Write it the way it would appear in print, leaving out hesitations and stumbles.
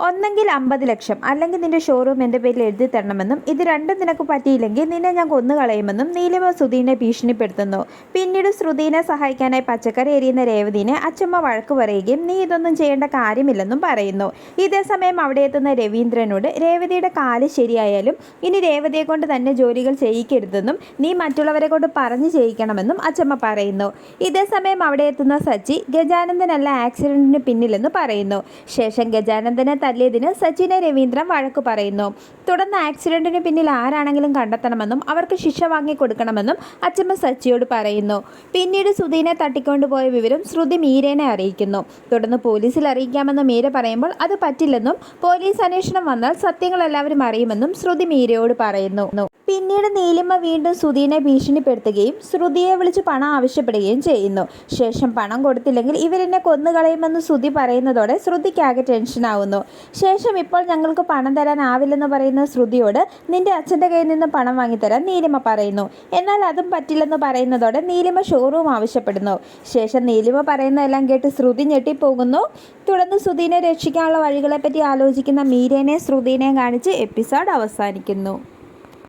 ഒന്നെങ്കിൽ 50 ലക്ഷം അല്ലെങ്കിൽ നിന്റെ ഷോറൂം എൻ്റെ പേരിൽ എഴുതി തരണമെന്നും ഇത് രണ്ടും നിനക്ക് പറ്റിയില്ലെങ്കിൽ നിന്നെ ഞാൻ കൊന്നുകളയുമെന്നും നീലിമ ശ്രുതിനെ ഭീഷണിപ്പെടുത്തുന്നു. പിന്നീട് ശ്രുതിനെ സഹായിക്കാനായി പച്ചക്കറി എരിയുന്ന രേവതിനെ അച്ചമ്മ വഴക്ക് പറയുകയും നീ ഇതൊന്നും ചെയ്യേണ്ട കാര്യമില്ലെന്നും പറയുന്നു. ഇതേസമയം അവിടെ എത്തുന്ന രവീന്ദ്രനോട് രേവതിയുടെ കാല് ശരിയായാലും ഇനി രേവതിയെ കൊണ്ട് തന്നെ ജോലികൾ ചെയ്യിക്കരുതെന്നും നീ മറ്റുള്ളവരെ കൊണ്ട് പറഞ്ഞു ചെയ്യിക്കണമെന്നും അച്ചമ്മ പറയുന്നു. ഇതേസമയം അവിടെ എത്തുന്ന സച്ചി ഗജാനന്ദനല്ല ആക്സിഡന്റിന് പിന്നിലെന്ന് പറയുന്നു. ശേഷം ഗജാനന്ദനെ തല്ലിയതിന് സച്ചിനെ രവീന്ദ്രൻ വഴക്കു പറയുന്നു. തുടർന്ന് ആക്സിഡന്റിന് പിന്നിൽ ആരാണെങ്കിലും കണ്ടെത്തണമെന്നും അവർക്ക് ശിക്ഷ വാങ്ങിക്കൊടുക്കണമെന്നും അച്ചമ്മ സച്ചിയോട് പറയുന്നു. പിന്നീട് ശ്രുതിനെ തട്ടിക്കൊണ്ടുപോയ വിവരം ശ്രുതി മീരേനെ അറിയിക്കുന്നു. തുടർന്ന് പോലീസിൽ അറിയിക്കാമെന്ന് മീര പറയുമ്പോൾ അത് പറ്റില്ലെന്നും പോലീസ് അന്വേഷണം വന്നാൽ സത്യങ്ങൾ എല്ലാവരും അറിയുമെന്നും ശ്രുതി മീരയോട് പറയുന്നു. പിന്നീട് നീലിമ വീണ്ടും ശ്രുതിനെ ഭീഷണിപ്പെടുത്തുകയും ശ്രുതിയെ വിളിച്ച് പണം ആവശ്യപ്പെടുകയും ചെയ്യുന്നു. ശേഷം പണം കൊടുത്തില്ലെങ്കിൽ ഇവരെന്നെ കൊന്നുകളയുമെന്ന് ശ്രുതി പറയുന്നതോടെ ശ്രുതിക്കാകെ ടെൻഷനാവുന്നു. ശേഷം ഇപ്പോൾ ഞങ്ങൾക്ക് പണം തരാനാവില്ലെന്ന് പറയുന്ന ശ്രുതിയോട് നിന്റെ അച്ഛൻ്റെ കയ്യിൽ നിന്ന് പണം വാങ്ങിത്തരാൻ നീലിമ പറയുന്നു. എന്നാൽ അതും പറ്റില്ലെന്ന് പറയുന്നതോടെ നീലിമ ഷോറൂം ആവശ്യപ്പെടുന്നു. ശേഷം നീലിമ പറയുന്നതെല്ലാം കേട്ട് ശ്രുതി ഞെട്ടിപ്പോകുന്നു. തുടർന്ന് ശ്രുതിനെ രക്ഷിക്കാനുള്ള വഴികളെപ്പറ്റി ആലോചിക്കുന്ന മീരേനെ ശ്രുതിനെയും കാണിച്ച് എപ്പിസോഡ് അവസാനിക്കുന്നു.